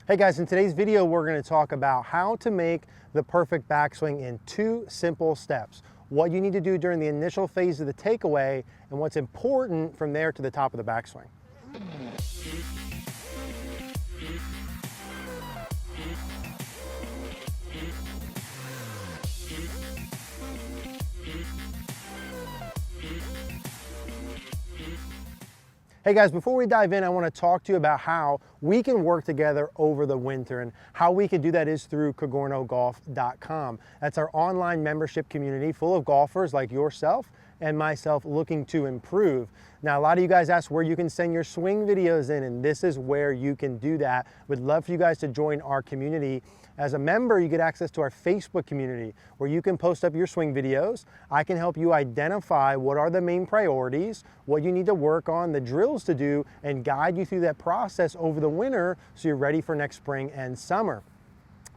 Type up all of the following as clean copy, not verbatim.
Hey guys, in today's video we're going to talk about how to make the perfect backswing in 2 simple steps. What you need to do during the initial phase of the takeaway and what's important from there to the top of the backswing. Hey guys, before we dive in, I want to talk to you about how we can work together over the winter, and how we can do that is through CogornoGolf.com. That's our online membership community full of golfers like yourself and myself looking to improve. Now, a lot of you guys ask where you can send your swing videos in, and this is where you can do that. We'd love for you guys to join our community. As a member, you get access to our Facebook community where you can post up your swing videos. I can help you identify what are the main priorities, what you need to work on, the drills to do, and guide you through that process over the winter so you're ready for next spring and summer.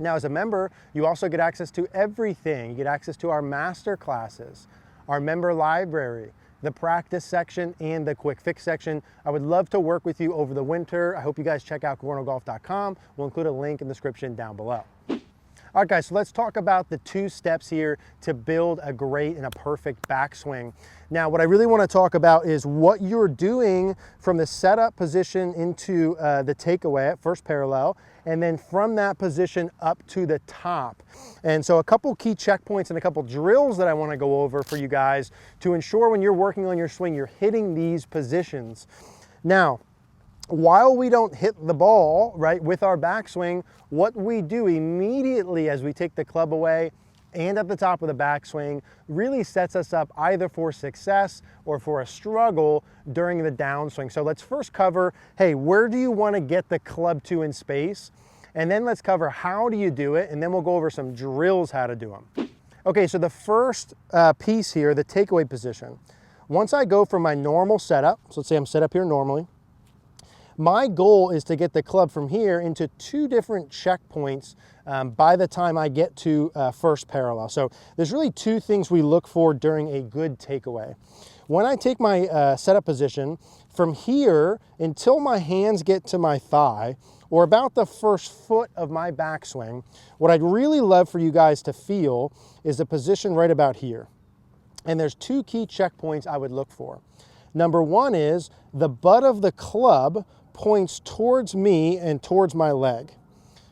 Now, as a member, you also get access to everything. You get access to our master classes, our member library, the practice section, and the quick fix section. I would love to work with you over the winter. I hope you guys check out CogornoGolf.com. We'll include a link in the description down below. All right guys, so let's talk about the 2 steps here to build a great and a perfect backswing. Now, what I really want to talk about is what you're doing from the setup position into the takeaway at first parallel, and then from that position up to the top. And so a couple key checkpoints and a couple drills that I want to go over for you guys to ensure when you're working on your swing, you're hitting these positions. Now, while we don't hit the ball, right, with our backswing, what we do immediately as we take the club away and at the top of the backswing really sets us up either for success or for a struggle during the downswing. So let's first cover, hey, where do you want to get the club to in space? And then let's cover how do you do it, and then we'll go over some drills how to do them. Okay, so the first piece here, the takeaway position. Once I go from my normal setup, so let's say I'm set up here normally, my goal is to get the club from here into 2 different checkpoints by the time I get to first parallel. So there's really 2 things we look for during a good takeaway. When I take my setup position, from here until my hands get to my thigh, or about the first foot of my backswing, what I'd really love for you guys to feel is a position right about here. And there's 2 key checkpoints I would look for. Number 1 is the butt of the club points towards me and towards my leg.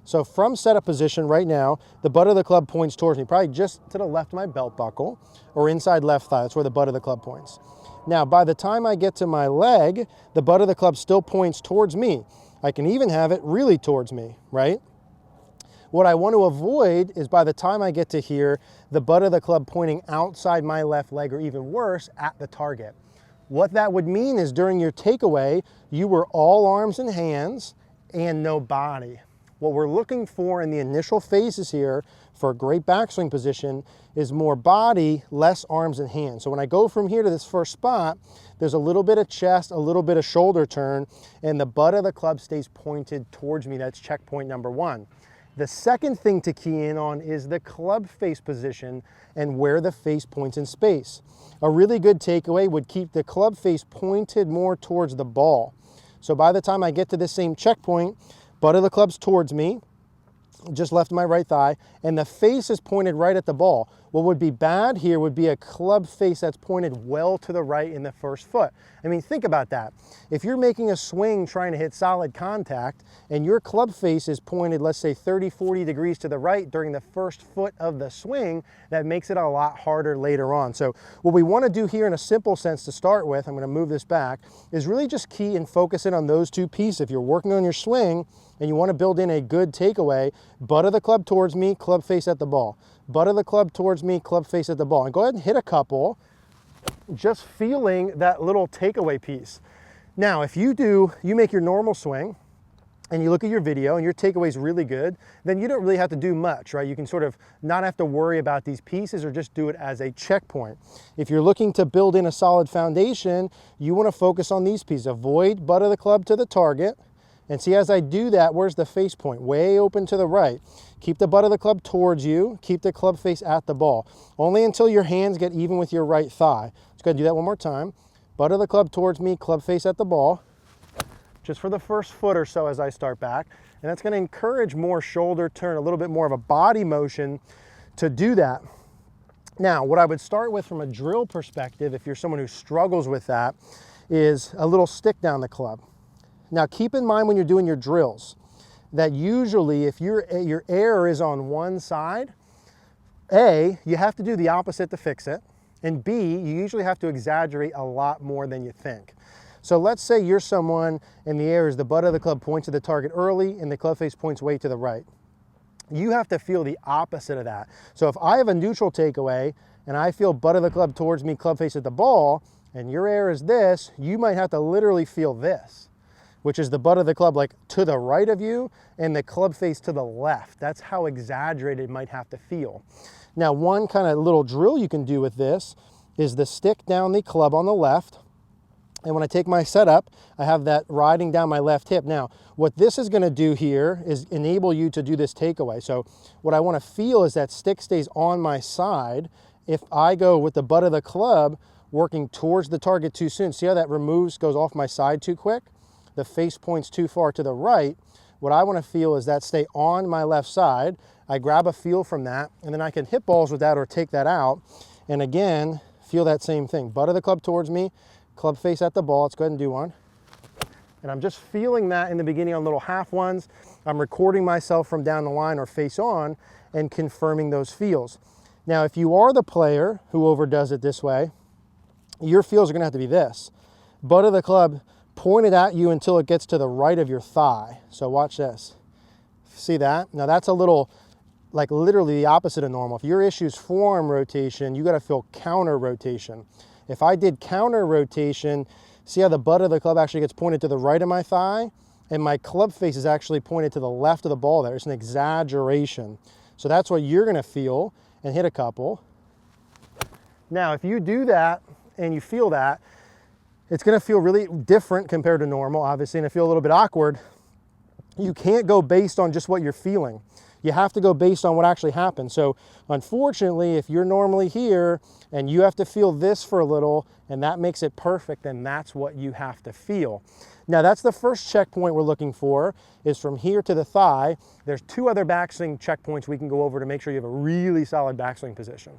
So from setup position right now, the butt of the club points towards me, probably just to the left of my belt buckle or inside left thigh. That's where the butt of the club points. Now, by the time I get to my leg, the butt of the club still points towards me. I can even have it really towards me, right? What I want to avoid is by the time I get to here, the butt of the club pointing outside my left leg, or even worse, at the target. What that would mean is during your takeaway, you were all arms and hands and no body. What we're looking for in the initial phases here for a great backswing position is more body, less arms and hands. So when I go from here to this first spot, there's a little bit of chest, a little bit of shoulder turn, and the butt of the club stays pointed towards me. That's checkpoint number 1. The second thing to key in on is the club face position and where the face points in space. A really good takeaway would keep the club face pointed more towards the ball. So by the time I get to this same checkpoint, butt of the club's towards me, just left my right thigh, and the face is pointed right at the ball. What would be bad here would be a club face that's pointed well to the right in the first foot. I mean, think about that. If you're making a swing trying to hit solid contact and your club face is pointed, let's say 30, 40 degrees to the right during the first foot of the swing, that makes it a lot harder later on. So what we want to do here in a simple sense to start with, I'm going to move this back, is really just key and focus in on those 2 pieces. If you're working on your swing and you want to build in a good takeaway, butt of the club towards me, club face at the ball. Butt of the club towards me, club face at the ball. And go ahead and hit a couple, just feeling that little takeaway piece. Now, if you make your normal swing and you look at your video and your takeaway is really good, then you don't really have to do much, right? You can sort of not have to worry about these pieces or just do it as a checkpoint. If you're looking to build in a solid foundation, you want to focus on these pieces. Avoid butt of the club to the target. And see, as I do that, where's the face point? Way open to the right. Keep the butt of the club towards you. Keep the club face at the ball. Only until your hands get even with your right thigh. Just go ahead and do that one more time. Butt of the club towards me, club face at the ball. just for the first foot or so as I start back. And that's gonna encourage more shoulder turn, a little bit more of a body motion to do that. Now, what I would start with from a drill perspective, if you're someone who struggles with that, is a little stick down the club. Now, keep in mind when you're doing your drills that usually if your air is on one side, A, you have to do the opposite to fix it, and B, you usually have to exaggerate a lot more than you think. So let's say you're someone and the air is the butt of the club points to the target early and the club face points way to the right. You have to feel the opposite of that. So if I have a neutral takeaway and I feel butt of the club towards me, club face at the ball, and your air is this, you might have to literally feel this, which is the butt of the club like to the right of you and the club face to the left. That's how exaggerated it might have to feel. Now, one kind of little drill you can do with this is the stick down the club on the left. And when I take my setup, I have that riding down my left hip. Now, what this is gonna do here is enable you to do this takeaway. So what I wanna feel is that stick stays on my side. If I go with the butt of the club working towards the target too soon, see how that goes off my side too quick? The face points too far to the right. What I wanna feel is that stay on my left side. I grab a feel from that, and then I can hit balls with that or take that out. And again, feel that same thing. Butt of the club towards me, club face at the ball. Let's go ahead and do one. And I'm just feeling that in the beginning on little half ones. I'm recording myself from down the line or face on and confirming those feels. Now, if you are the player who overdoes it this way, your feels are gonna have to be this. Butt of the club pointed at you until it gets to the right of your thigh. So watch this. See that? Now that's a little, like literally the opposite of normal. If your issue is forearm rotation, you gotta feel counter rotation. If I did counter rotation, see how the butt of the club actually gets pointed to the right of my thigh and my club face is actually pointed to the left of the ball there. It's an exaggeration. So that's what you're gonna feel and hit a couple. Now, if you do that and you feel that, it's gonna feel really different compared to normal, obviously, and it feel a little bit awkward. You can't go based on just what you're feeling. You have to go based on what actually happened. So unfortunately, if you're normally here and you have to feel this for a little and that makes it perfect, then that's what you have to feel. Now that's the first checkpoint we're looking for, is from here to the thigh. There's two other backswing checkpoints we can go over to make sure you have a really solid backswing position.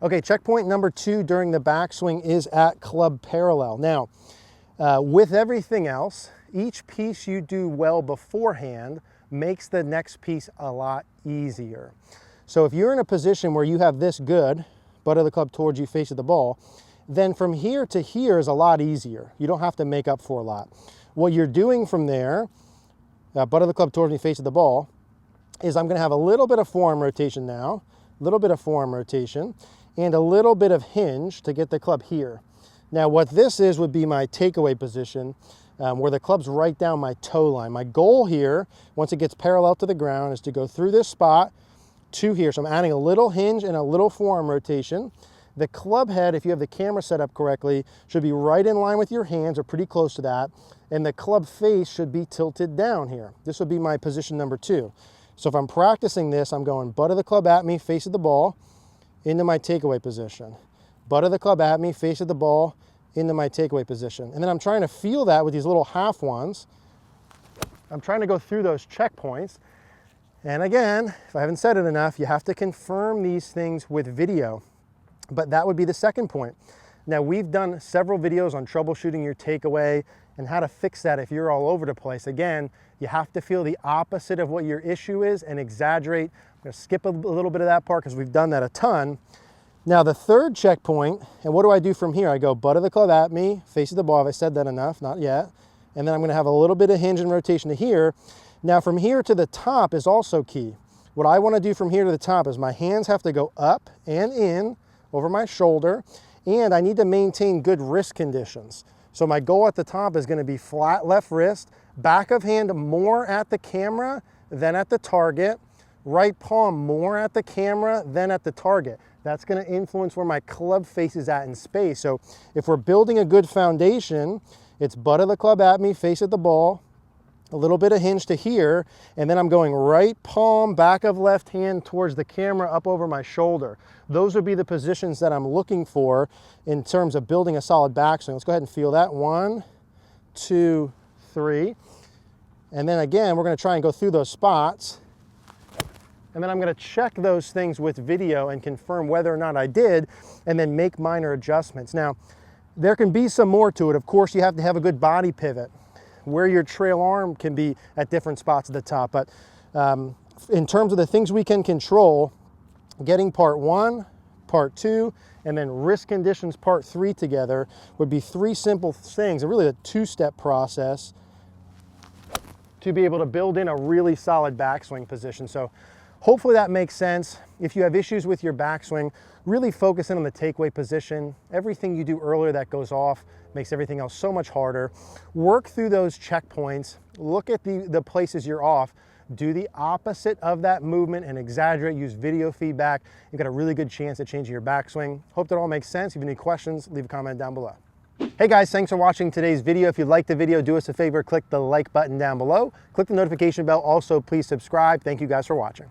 Okay, checkpoint number 2 during the backswing is at club parallel. Now, with everything else, each piece you do well beforehand makes the next piece a lot easier. So if you're in a position where you have this good, butt of the club towards you, face of the ball, then from here to here is a lot easier. You don't have to make up for a lot. What you're doing from there, butt of the club towards me, face of the ball, is I'm gonna have a little bit of forearm rotation now, a little bit of forearm rotation, and a little bit of hinge to get the club here. Now what this is would be my takeaway position, where the club's right down my toe line. My goal here, once it gets parallel to the ground, is to go through this spot to here. So I'm adding a little hinge and a little forearm rotation. The club head, if you have the camera set up correctly, should be right in line with your hands or pretty close to that. And the club face should be tilted down here. This would be my position number 2. So if I'm practicing this, I'm going butt of the club at me, face of the ball, into my takeaway position. Butt of the club at me, face of the ball, into my takeaway position. And then I'm trying to feel that with these little half ones. I'm trying to go through those checkpoints. And again, if I haven't said it enough, you have to confirm these things with video. But that would be the second point. Now, we've done several videos on troubleshooting your takeaway and how to fix that if you're all over the place. Again, you have to feel the opposite of what your issue is and exaggerate. I'm gonna skip a little bit of that part because we've done that a ton. Now the third checkpoint, and what do I do from here? I go butt of the club at me, face of the ball. Have I said that enough? Not yet. And then I'm gonna have a little bit of hinge and rotation to here. Now from here to the top is also key. What I wanna do from here to the top is my hands have to go up and in over my shoulder, and I need to maintain good wrist conditions. So my goal at the top is gonna be flat left wrist, back of hand more at the camera than at the target, right palm more at the camera than at the target. That's gonna influence where my club face is at in space. So if we're building a good foundation, it's butt of the club at me, face at the ball, a little bit of hinge to here, and then I'm going right palm, back of left hand towards the camera up over my shoulder. Those would be the positions that I'm looking for in terms of building a solid backswing. Let's go ahead and feel that. 1, 2, 3. And then again, we're going to try and go through those spots. And then I'm going to check those things with video and confirm whether or not I did, and then make minor adjustments. Now, there can be some more to it. Of course, you have to have a good body pivot where your trail arm can be at different spots at the top. But in terms of the things we can control, getting part 1, part 2, and then wrist conditions part 3 together would be 3 simple things, and really a 2-step process to be able to build in a really solid backswing position. So hopefully that makes sense. If you have issues with your backswing, really focus in on the takeaway position. Everything you do earlier that goes off makes everything else so much harder. Work through those checkpoints. Look at the places you're off. Do the opposite of that movement and exaggerate. Use video feedback. You've got a really good chance at changing your backswing. Hope that all makes sense. If you have any questions, leave a comment down below. Hey guys, thanks for watching today's video. If you liked the video, do us a favor, click the like button down below. Click the notification bell. Also, please subscribe. Thank you guys for watching.